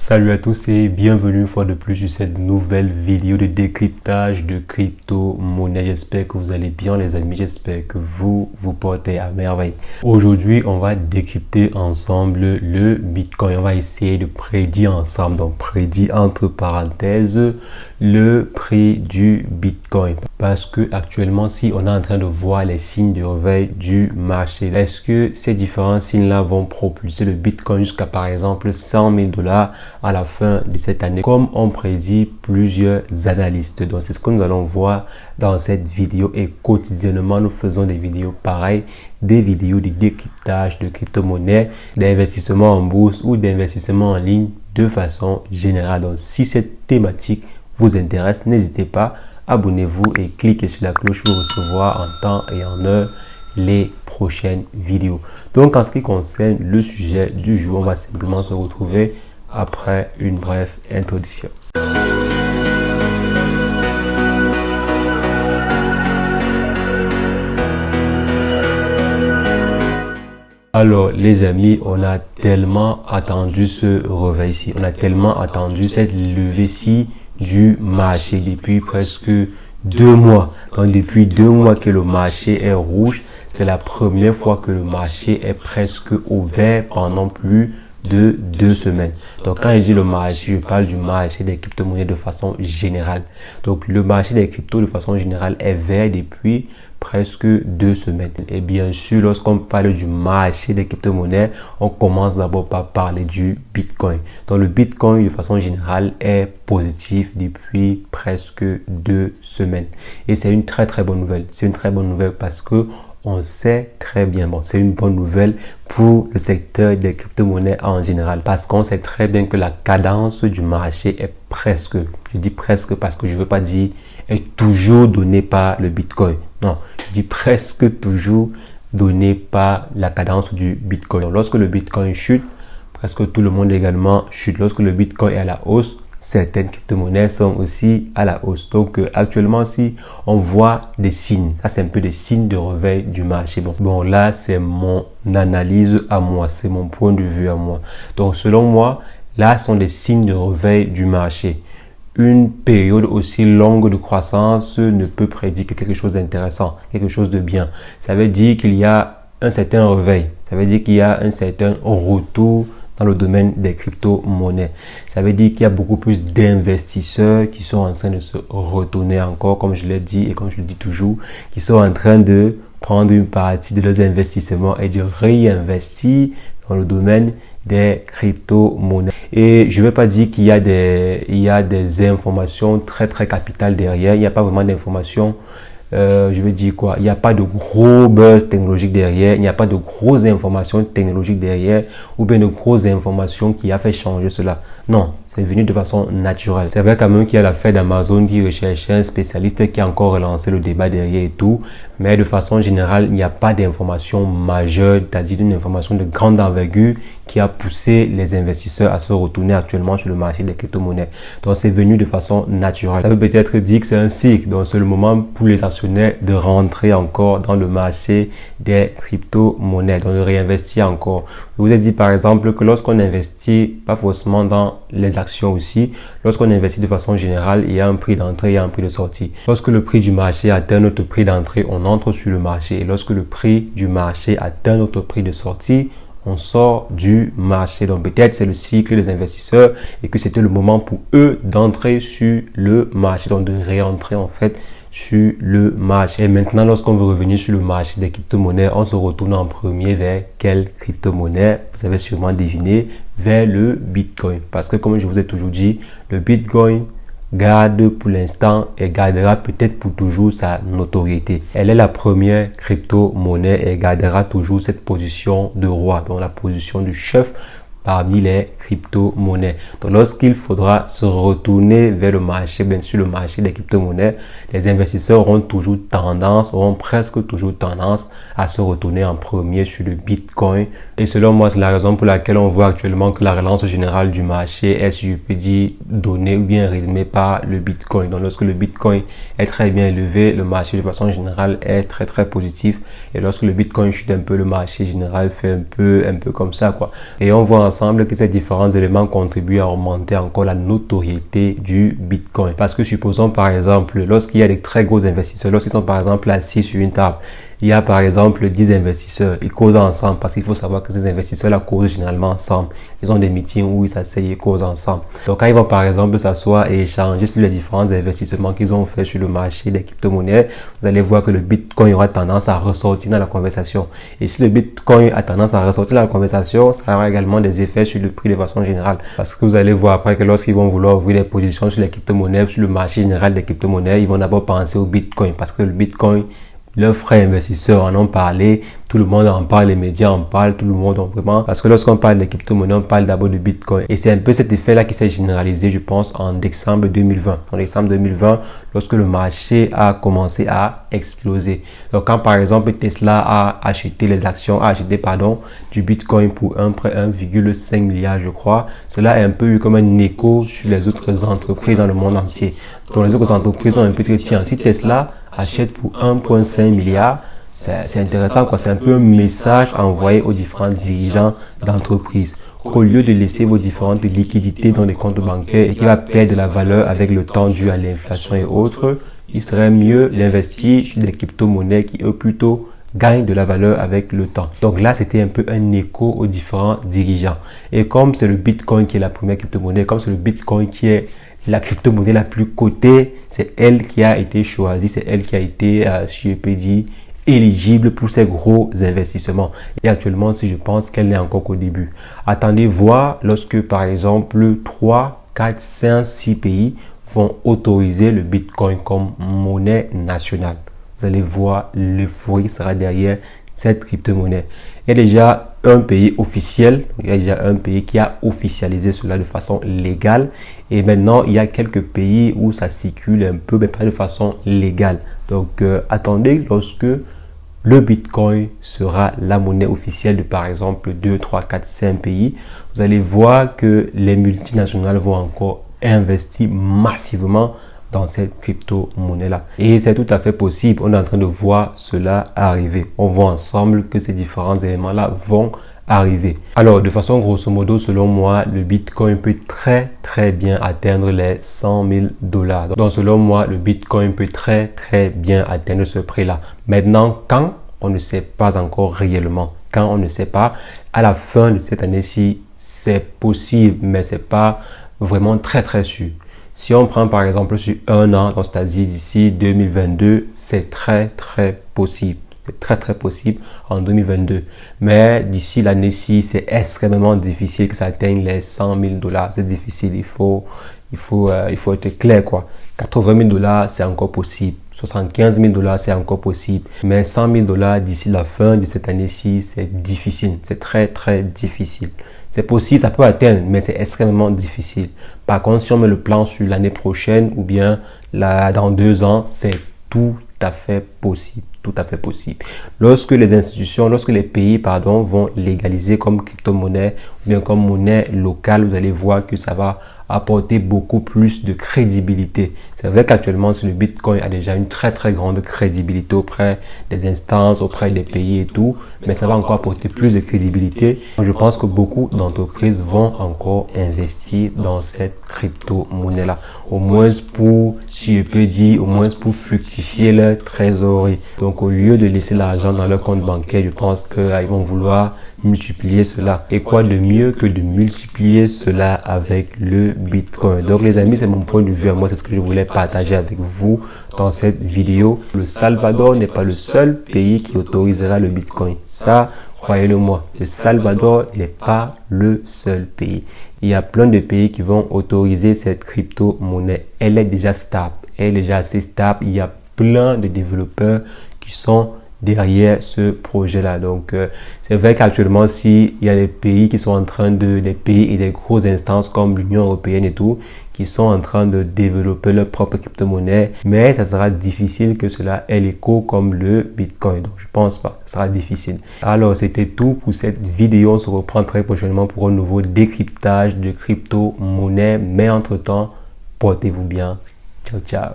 Salut à tous et bienvenue une fois de plus sur cette nouvelle vidéo de décryptage de crypto-monnaie. J'espère que vous allez bien les amis, j'espère que vous portez à merveille. Aujourd'hui, on va décrypter ensemble le Bitcoin. On va essayer de prédire ensemble, donc prédire entre parenthèses le prix du Bitcoin. Parce que actuellement, si on est en train de voir les signes de réveil du marché, est-ce que ces différents signes-là vont propulser le Bitcoin jusqu'à par exemple 100 000 $ à la fin de cette année, comme on prédit plusieurs analystes. Donc c'est ce que nous allons voir dans cette vidéo et quotidiennement nous faisons des vidéos pareilles, des vidéos de décryptage de crypto-monnaie, d'investissement en bourse ou d'investissement en ligne de façon générale. Donc si cette thématique vous intéresse, n'hésitez pas, abonnez-vous et cliquez sur la cloche pour recevoir en temps et en heure les prochaines vidéos. Donc en ce qui concerne le sujet du jour, on va simplement se retrouver après une brève introduction. Alors les amis, on a tellement attendu ce réveil-ci, on a tellement attendu cette levée-ci du marché depuis presque 2 mois. Donc depuis 2 mois que le marché est rouge, c'est la première fois que le marché est presque au vert pendant plus de 2 semaines. Donc quand je dis le marché, je parle du marché des crypto-monnaies de façon générale. Donc le marché des cryptos de façon générale est vert depuis presque 2 semaines. Et bien sûr, lorsqu'on parle du marché des crypto-monnaies, on commence d'abord par parler du Bitcoin. Donc le Bitcoin de façon générale est positif depuis presque 2 semaines. Et c'est une très bonne nouvelle. C'est une très bonne nouvelle parce que on sait très bien, c'est une bonne nouvelle pour le secteur des crypto-monnaies en général parce qu'on sait très bien que la cadence du marché est presque, je dis presque parce que je ne veux pas dire est toujours donnée par le Bitcoin. Non, je dis presque toujours donnée par la cadence du Bitcoin. Donc, lorsque le Bitcoin chute, presque tout le monde également chute. Lorsque le Bitcoin est à la hausse, certaines crypto-monnaies sont aussi à la hausse. Donc actuellement, si on voit des signes, ça c'est un peu des signes de réveil du marché. Bon là, c'est mon analyse à moi, c'est mon point de vue à moi. Donc selon moi, là sont des signes de réveil du marché. Une période aussi longue de croissance ne peut prédire quelque chose d'intéressant, quelque chose de bien. Ça veut dire qu'il y a un certain réveil, ça veut dire qu'il y a un certain retour dans le domaine des crypto-monnaies. Ça veut dire qu'il y a beaucoup plus d'investisseurs qui sont en train de se retourner encore, comme je l'ai dit et comme je le dis toujours, qui sont en train de prendre une partie de leurs investissements et de réinvestir dans le domaine des crypto-monnaies. Et je ne vais pas dire qu'il y a des informations très capitales derrière. Il n'y a pas vraiment d'informations. Je veux dire quoi? Il n'y a pas de gros buzz technologique derrière, il n'y a pas de grosses informations technologiques derrière ou bien de grosses informations qui a fait changer cela. Non, c'est venu de façon naturelle. C'est vrai quand même qu'il y a l'affaire d'Amazon qui recherchait un spécialiste qui a encore relancé le débat derrière et tout, mais de façon générale, il n'y a pas d'information majeure, c'est-à-dire une information de grande envergure qui a poussé les investisseurs à se retourner actuellement sur le marché des crypto-monnaies. Donc c'est venu de façon naturelle. Ça peut peut-être dire que c'est un cycle, donc c'est le moment pour les actionnaires de rentrer encore dans le marché des crypto-monnaies, donc de réinvestir encore. Je vous ai dit par exemple que lorsqu'on investit, pas forcément dans les actions aussi, lorsqu'on investit de façon générale, il y a un prix d'entrée et un prix de sortie. Lorsque le prix du marché atteint notre prix d'entrée, on entre sur le marché. Et lorsque le prix du marché atteint notre prix de sortie, on sort du marché. Donc peut-être c'est le cycle des investisseurs et que c'était le moment pour eux d'entrer sur le marché, donc de réentrer en fait sur le marché. Et maintenant, lorsqu'on veut revenir sur le marché des crypto-monnaies, on se retourne en premier vers quelle crypto-monnaie? Vous avez sûrement deviné, vers le Bitcoin. Parce que comme je vous ai toujours dit, le Bitcoin garde pour l'instant et gardera peut-être pour toujours sa notoriété. Elle est la première crypto-monnaie et gardera toujours cette position de roi, donc la position du chef parmi les crypto-monnaies. Donc lorsqu'il faudra se retourner vers le marché, bien sûr le marché des crypto-monnaies, les investisseurs auront presque toujours tendance à se retourner en premier sur le Bitcoin. Et selon moi, c'est la raison pour laquelle on voit actuellement que la relance générale du marché est, si je peux dire, donnée ou bien rythmée par le Bitcoin. Donc lorsque le Bitcoin est très bien élevé, le marché de façon générale est très positif. Et lorsque le Bitcoin chute un peu, le marché général fait un peu comme ça, quoi. Et on voit ensemble que ces différents éléments contribuent à augmenter encore la notoriété du Bitcoin. Parce que supposons par exemple, lorsqu'il y a des très gros investisseurs, lorsqu'ils sont par exemple assis sur une table, il y a par exemple 10 investisseurs, ils causent ensemble parce qu'il faut savoir que ces investisseurs-là causent généralement ensemble. Ils ont des meetings où ils s'asseyent et causent ensemble. Donc quand ils vont par exemple s'asseoir et échanger sur les différents investissements qu'ils ont fait sur le marché des crypto-monnaies, vous allez voir que le Bitcoin aura tendance à ressortir dans la conversation. Et si le Bitcoin a tendance à ressortir dans la conversation, ça aura également des effets sur le prix de façon générale. Parce que vous allez voir après que lorsqu'ils vont vouloir ouvrir des positions sur les crypto-monnaies, sur le marché général des crypto-monnaies, ils vont d'abord penser au Bitcoin parce que le Bitcoin, leurs frères investisseurs en ont parlé, tout le monde en parle, les médias en parlent, tout le monde en vraiment. Parce que lorsqu'on parle des crypto-monnaies, on parle d'abord de Bitcoin. Et c'est un peu cet effet-là qui s'est généralisé, je pense, en décembre 2020. En décembre 2020, lorsque le marché a commencé à exploser. Donc quand par exemple Tesla a acheté du Bitcoin pour un près 1,5 milliard, je crois, cela a un peu eu comme un écho sur les autres entreprises dans le monde entier. Donc les autres entreprises ont un peu dit, tiens, si Tesla achète pour 1,5 milliard, c'est intéressant quoi. C'est un peu un message envoyé aux différents dirigeants d'entreprise qu'au lieu de laisser vos différentes liquidités dans les comptes bancaires et qui va perdre de la valeur avec le temps dû à l'inflation et autres, il serait mieux d'investir sur des crypto-monnaies qui eux plutôt gagnent de la valeur avec le temps. Donc là, c'était un peu un écho aux différents dirigeants. Et comme c'est le Bitcoin qui est la première crypto-monnaie, comme c'est le Bitcoin qui est la crypto-monnaie la plus cotée, c'est elle qui a été choisie, c'est elle qui a été, si je peux dire, éligible pour ces gros investissements. Et actuellement, si je pense qu'elle n'est encore qu'au début. Attendez voir lorsque, par exemple, 3, 4, 5, 6 pays vont autoriser le Bitcoin comme monnaie nationale. Vous allez voir, l'euphorie sera derrière cette crypto-monnaie. Il y a déjà un pays officiel, il y a déjà un pays qui a officialisé cela de façon légale. Et maintenant, il y a quelques pays où ça circule un peu, mais pas de façon légale. Donc, attendez lorsque le Bitcoin sera la monnaie officielle de par exemple 2, 3, 4, 5 pays. Vous allez voir que les multinationales vont encore investir massivement dans cette crypto-monnaie-là. Et c'est tout à fait possible. On est en train de voir cela arriver. On voit ensemble que ces différents éléments-là vont arriver. Alors, de façon grosso modo, selon moi, le Bitcoin peut très bien atteindre les 100 000 $. Donc, selon moi, le Bitcoin peut très bien atteindre ce prix-là. Maintenant, quand on ne sait pas encore réellement, quand on ne sait pas, à la fin de cette année-ci, c'est possible, mais c'est pas vraiment très sûr. Si on prend par exemple sur un an, c'est-à-dire d'ici 2022, c'est très possible. C'est très possible en 2022. Mais d'ici l'année-ci, c'est extrêmement difficile que ça atteigne les 100 000 $. C'est difficile, il faut être clair quoi. 80 000 $, c'est encore possible. 75 000 $, c'est encore possible. Mais 100 000 $ d'ici la fin de cette année-ci, c'est difficile. C'est très difficile. C'est possible, ça peut atteindre, mais c'est extrêmement difficile. Par contre, si on met le plan sur l'année prochaine ou bien dans 2 ans, c'est tout à fait possible. Tout à fait possible. Lorsque les pays vont légaliser comme crypto-monnaie ou bien comme monnaie locale, vous allez voir que ça va apporter beaucoup plus de crédibilité. C'est vrai qu'actuellement, le Bitcoin a déjà une très grande crédibilité auprès des instances, auprès des pays et tout, mais ça va encore apporter plus de crédibilité. Je pense que beaucoup d'entreprises vont encore investir dans cette crypto-monnaie-là. Au moins pour, si je peux dire, au moins pour fructifier leur trésorerie. Donc, au lieu de laisser l'argent dans leur compte bancaire, je pense qu'ils vont vouloir multiplier cela. Et quoi de mieux que de multiplier cela avec le Bitcoin. Donc les amis, c'est mon point de vue à moi, c'est ce que je voulais partager avec vous dans cette vidéo. Le Salvador n'est pas le seul pays qui autorisera le Bitcoin. Ça, croyez-le-moi, le Salvador n'est pas le seul pays. Il y a plein de pays qui vont autoriser cette crypto-monnaie. Elle est déjà stable, elle est déjà assez stable. Il y a plein de développeurs qui sont derrière ce projet-là. Donc, c'est vrai qu'actuellement, s'il y a des pays qui sont en train des pays et des grosses instances comme l'Union européenne et tout, qui sont en train de développer leur propre crypto-monnaie, mais ça sera difficile que cela ait l'écho comme le Bitcoin. Donc, je pense pas. Ça sera difficile. Alors, c'était tout pour cette vidéo. On se reprend très prochainement pour un nouveau décryptage de crypto-monnaie. Mais entre-temps, portez-vous bien. Ciao.